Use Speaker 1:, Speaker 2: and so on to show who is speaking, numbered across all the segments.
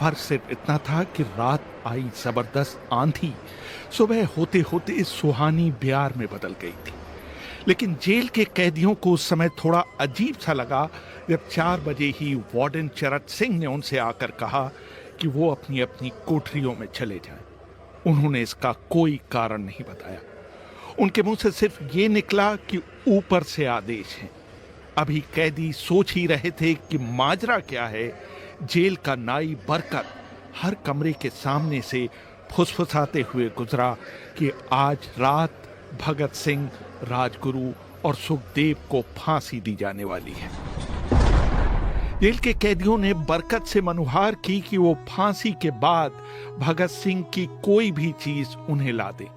Speaker 1: फर्क सिर्फ इतना था कि रात आई जबरदस्त आंधी सुबह होते होते सुहानी ब्यार में बदल गई थी। लेकिन जेल के कैदियों को उस समय थोड़ा अजीब सा लगा जब 4 बजे ही वार्डन चरत सिंह ने उनसे आकर कहा कि वो अपनी अपनी कोठरियों में चले जाएं। उन्होंने इसका कोई कारण नहीं बताया। उनके मुंह से सिर्फ ये निकला कि ऊपर से आदेश है। अभी कैदी सोच ही रहे थे कि माजरा क्या है, जेल का नाई बरकत हर कमरे के सामने से फुसफुसाते हुए गुजरा कि आज रात भगत सिंह, राजगुरु और सुखदेव को फांसी दी जाने वाली है। जेल के कैदियों ने बरकत से मनुहार की कि वो फांसी के बाद भगत सिंह की कोई भी चीज उन्हें ला दे,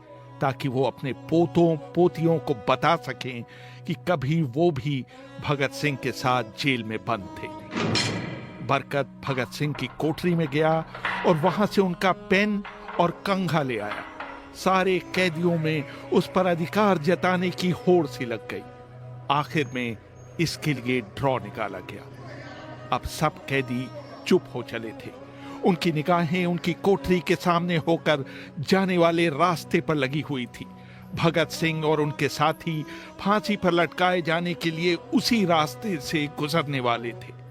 Speaker 1: ताकि वो अपने पोतों पोतियों को बता सकें कि कभी वो भी भगत सिंह के साथ जेल में बंद थे। बरकत भगत सिंह की कोठरी में गया और वहां से उनका पेन और कंघा ले आया। सारे कैदियों में उस पर अधिकार जताने की होड़ सी लग गई। आखिर में इसके लिए ड्रॉ निकाला गया। अब सब कैदी चुप हो चले थे। उनकी निगाहें उनकी कोठरी के सामने होकर जाने वाले रास्ते पर लगी हुई थी। भगत सिंह और उनके साथी फांसी पर लटकाए जाने के लिए उसी रास्ते से गुजरने वाले थे।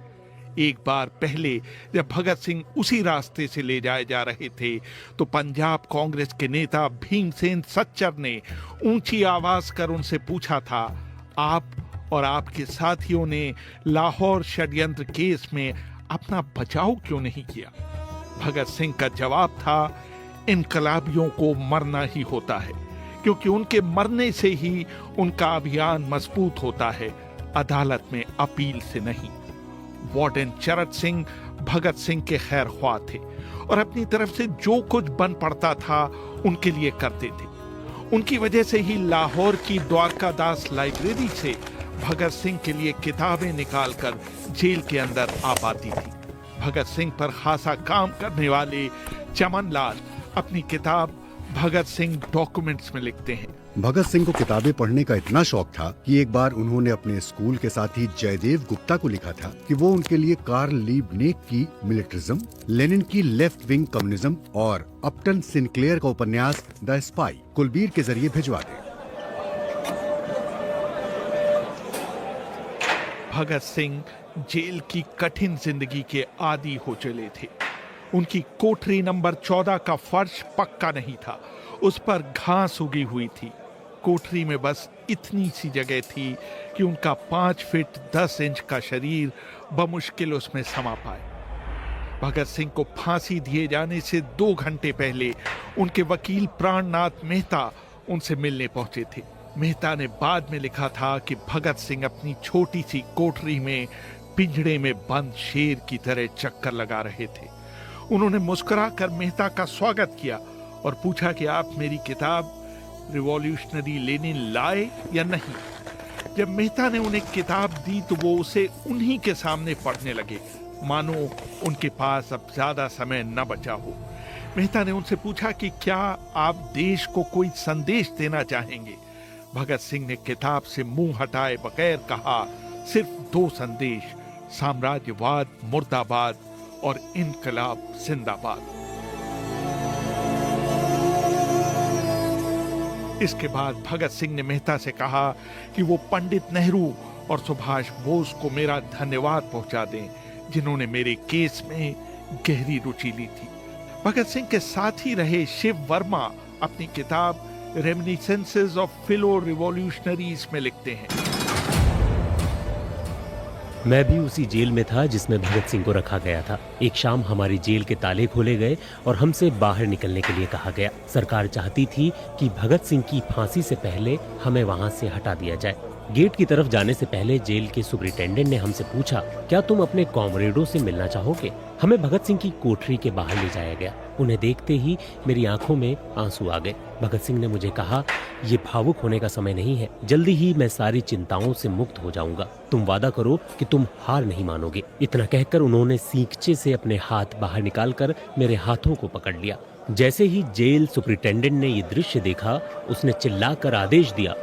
Speaker 1: एक बार पहले जब भगत सिंह उसी रास्ते से ले जाए जा रहे थे तो पंजाब कांग्रेस के नेता भीमसेन सच्चर ने ऊंची आवाज कर उनसे पूछा था, आप और आपके साथियों ने लाहौर षड्यंत्र केस में अपना बचाव क्यों नहीं किया? भगत सिंह का जवाब था, इनकलाबियों को मरना ही होता है, क्योंकि उनके मरने से ही उनका अभियान मजबूत होता है, अदालत में अपील से नहीं। वार्डन चरत सिंह भगत सिंह के खैर ख्वाह थे और अपनी तरफ से जो कुछ बन पड़ता था उनके लिए करते थे। उनकी वजह से ही लाहौर की द्वारकादास लाइब्रेरी से भगत सिंह के लिए किताबें निकालकर जेल के अंदर आ पाती थी। भगत सिंह पर खासा काम करने वाले चमन लाल अपनी किताब भगत सिंह डॉक्यूमेंट्स में लिखते हैं,
Speaker 2: भगत सिंह को किताबें पढ़ने का इतना शौक था कि एक बार उन्होंने अपने स्कूल के साथी जयदेव गुप्ता को लिखा था कि वो उनके लिए कार्ल लीबनेक की मिलिटरिज्म, लेनिन की लेफ्ट विंग कम्युनिज्म और अपटन सिनक्लेयर का उपन्यास द स्पाई कुलबीर के जरिए भिजवा दे।
Speaker 1: भगत सिंह जेल की कठिन जिंदगी के आदी हो चले थे। उनकी कोठरी नंबर 14 का फर्श पक्का नहीं था, उस पर घास उगी हुई थी। कोठरी में बस इतनी सी जगह थी कि उनका 5 फीट 10 इंच का शरीर बमुश्किल उसमें समा पाए। भगत सिंह को फांसी दिए जाने से 2 घंटे पहले उनके वकील प्राणनाथ मेहता उनसे मिलने पहुंचे थे। मेहता ने बाद में लिखा था कि भगत सिंह अपनी छोटी सी कोठरी में पिंजड़े में बंद शेर की तरह चक्कर लगा रहे थे। उन्होंने मुस्कुराकर मेहता का स्वागत किया और पूछा कि आप मेरी किताब रिवॉल्यूशनरी लेनिन लाए या नहीं। जब मेहता ने उन्हें किताब दी तो वो उसे उन्हीं के सामने पढ़ने लगे, मानो उनके पास अब ज्यादा समय न बचा हो। मेहता ने उनसे पूछा कि क्या आप देश को कोई संदेश देना चाहेंगे? भगत सिंह ने किताब से मुंह हटाए बगैर कहा, सिर्फ 2 संदेश, साम्राज्यवाद मुर्दाबाद और इनकलाब जिंदाबाद। इसके बाद भगत सिंह ने मेहता से कहा कि वो पंडित नेहरू और सुभाष बोस को मेरा धन्यवाद पहुंचा दें, जिन्होंने मेरे केस में गहरी रुचि ली थी। भगत सिंह के साथ ही रहे शिव वर्मा अपनी किताब रेमिनिसेंसेस ऑफ फिलो रिवॉल्यूशनरीज में लिखते हैं,
Speaker 3: मैं भी उसी जेल में था जिसमें भगत सिंह को रखा गया था। एक शाम हमारी जेल के ताले खोले गए और हमसे बाहर निकलने के लिए कहा गया। सरकार चाहती थी कि भगत सिंह की फांसी से पहले हमें वहां से हटा दिया जाए। गेट की तरफ जाने से पहले जेल के सुपरिटेंडेंट ने हमसे पूछा, क्या तुम अपने कॉमरेडों से मिलना चाहोगे? हमें भगत सिंह की कोठरी के बाहर ले जाया गया। उन्हें देखते ही मेरी आंखों में आंसू आ गए। भगत सिंह ने मुझे कहा, ये भावुक होने का समय नहीं है, जल्दी ही मैं सारी चिंताओं से मुक्त हो जाऊंगा। तुम वादा करो कि तुम हार नहीं मानोगे। इतना कहकर उन्होंने सींगचे से अपने हाथ बाहर निकालकर मेरे हाथों को पकड़ लिया। जैसे ही जेल सुपरिटेंडेंट ने ये दृश्य देखा, उसने चिल्लाकर आदेश दिया,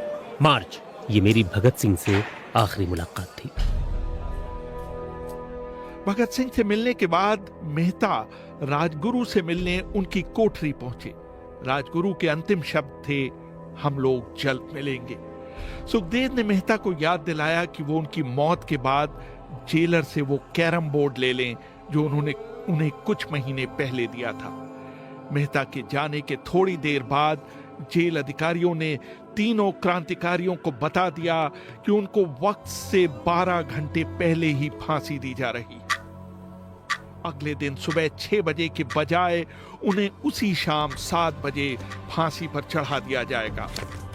Speaker 3: मार्च। ये मेरी भगत सिंह से आखिरी मुलाकात थी।
Speaker 1: भगत सिंह से मिलने के बाद मेहता राजगुरु से मिलने उनकी कोठरी पहुंचे। राजगुरु के अंतिम शब्द थे, हम लोग जल्द मिलेंगे। सुखदेव ने मेहता को याद दिलाया कि वो उनकी मौत के बाद जेलर से वो कैरम बोर्ड ले लें जो उन्होंने उन्हें कुछ महीने पहले दिया था। मेहता के जाने के थोड़ी देर बाद जेल अधिकारियों ने तीनों क्रांतिकारियों को बता दिया कि उनको वक्त से 12 घंटे पहले ही फांसी दी जा रही। अगले दिन सुबह 6 बजे के बजाय उन्हें उसी शाम 7 बजे फांसी पर चढ़ा दिया जाएगा।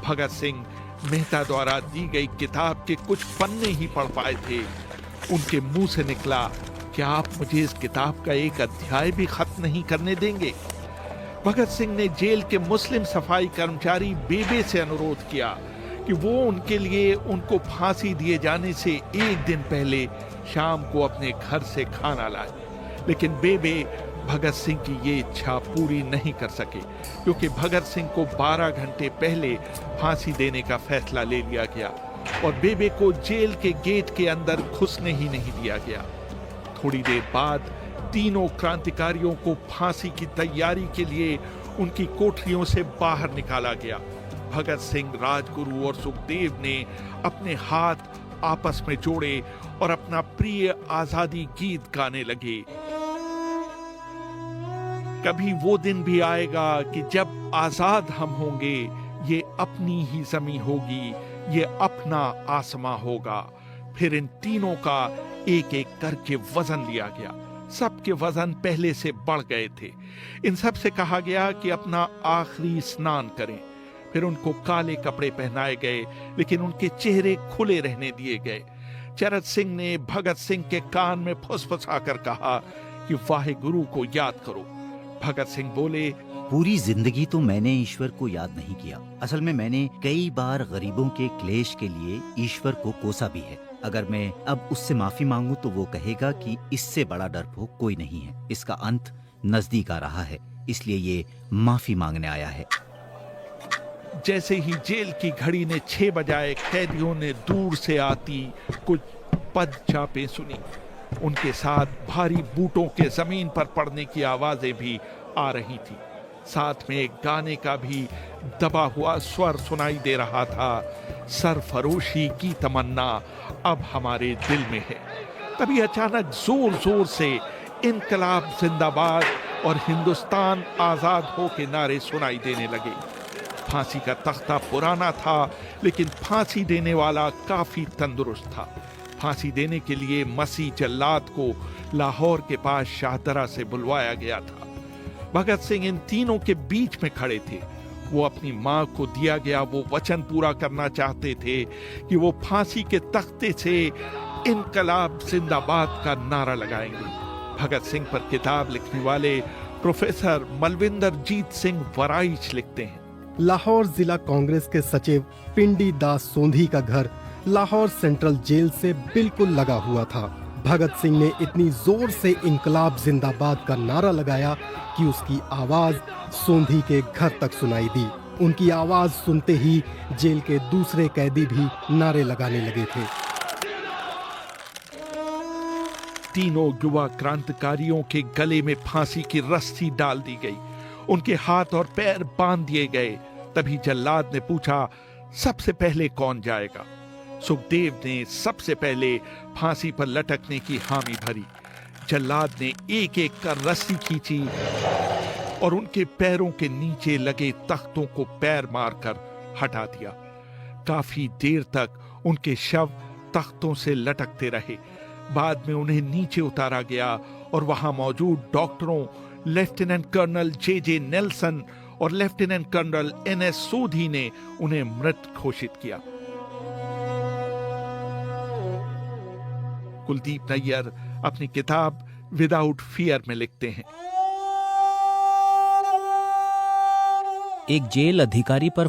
Speaker 1: भगत सिंह मेहता द्वारा दी गई किताब के कुछ पन्ने ही पढ़ पाए थे। उनके मुंह से निकला, क्या आप मुझे इस किताब का एक अध्याय भी खत्म नहीं करने देंगे? भगत सिंह ने जेल के मुस्लिम सफाई कर्मचारी बेबे से अनुरोध किया कि वो उनके लिए उनको फांसी दिए जाने से एक दिन पहले शाम को अपने घर से खाना लाए, लेकिन बेबे भगत सिंह की ये इच्छा पूरी नहीं कर सके क्योंकि भगत सिंह को 12 घंटे पहले फांसी देने का फैसला ले लिया गया और बेबे को जेल के गेट के अंदर घुसने ही नहीं दिया गया। थोड़ी देर बाद तीनों क्रांतिकारियों को फांसी की तैयारी के लिए उनकी कोठरियों से बाहर निकाला गया। भगत सिंह, राजगुरु और सुखदेव ने अपने हाथ आपस में जोड़े और अपना प्रिय आजादी गीत गाने लगे। कभी वो दिन भी आएगा कि जब आजाद हम होंगे, ये अपनी ही जमीन होगी, ये अपना आसमां होगा। फिर इन तीनों का एक एक करके वजन लिया गया। सबके वजन पहले से बढ़ गए थे। इन सब से कहा गया कि अपना आखिरी स्नान करें। फिर उनको काले कपड़े पहनाए गए, लेकिन उनके चेहरे खुले रहने दिए गए। चरत सिंह ने भगत सिंह के कान में फुसफुसाकर कहा कि वाहेगुरु को याद करो। भगत सिंह बोले,
Speaker 4: पूरी जिंदगी तो मैंने ईश्वर को याद नहीं किया। असल में मैंने कई बार गरीबों के क्लेश के लिए ईश्वर को कोसा भी है। अगर मैं अब उससे माफी मांगूं तो वो कहेगा कि इससे बड़ा डरपोक कोई नहीं है। इसका अंत नजदीक आ रहा है, इसलिए ये माफी मांगने आया है।
Speaker 1: जैसे ही जेल की घड़ी ने 6 बजाए, कैदियों ने दूर से आती कुछ पद चापें सुनी। उनके साथ भारी बूटों के जमीन पर पड़ने की आवाजें भी आ रही थी। साथ में एक गाने का भी दबा हुआ स्वर सुनाई दे रहा था, सरफरोशी की तमन्ना अब हमारे दिल में है। तभी अचानक जोर जोर से इनकलाब जिंदाबाद और हिंदुस्तान आजाद हो के नारे सुनाई देने लगे। फांसी का तख्ता पुराना था, लेकिन फांसी देने वाला काफी तंदुरुस्त था। फांसी देने के लिए मसीह जल्लाद को लाहौर के पास शाहदरा से बुलवाया गया था। भगत सिंह इन तीनों के बीच में खड़े थे। वो अपनी मां को दिया गया वो वचन पूरा करना चाहते थे कि वो फांसी के तख्ते से इनकलाब जिंदाबाद का नारा लगाएंगे। भगत सिंह पर किताब लिखने वाले प्रोफेसर मलविंदर जीत सिंह वराइच लिखते हैं,
Speaker 5: लाहौर जिला कांग्रेस के सचिव पिंडी दास सोंधी का घर लाहौर सेंट्रल जेल से बिल्कुल लगा हुआ था। भगत सिंह ने इतनी जोर से इनकलाब जिंदाबाद का नारा लगाया कि उसकी आवाज सोंधी के घर तक सुनाई दी। उनकी आवाज सुनते ही जेल के दूसरे कैदी भी नारे लगाने लगे थे।
Speaker 1: तीनों युवा क्रांतिकारियों के गले में फांसी की रस्सी डाल दी गई, उनके हाथ और पैर बांध दिए गए। तभी जल्लाद ने पूछा, सबसे पहले कौन जाएगा? सुखदेव ने सबसे पहले फांसी पर लटकने की हामी भरी। जल्लाद ने एक एक कर रस्सी खींची और उनके पैरों के नीचे लगे तख्तों को पैर मारकर हटा दिया। काफी देर तक उनके शव तख्तों से लटकते रहे। बाद में उन्हें नीचे उतारा गया और वहां मौजूद डॉक्टरों लेफ्टिनेंट कर्नल जे नेल्सन और लेफ्टिनेंट कर्नल NS सोधी ने उन्हें मृत घोषित किया। कुलदीप नैयर अपनी किताब विदाउट फियर में लिखते हैं,
Speaker 6: एक जेल अधिकारी पर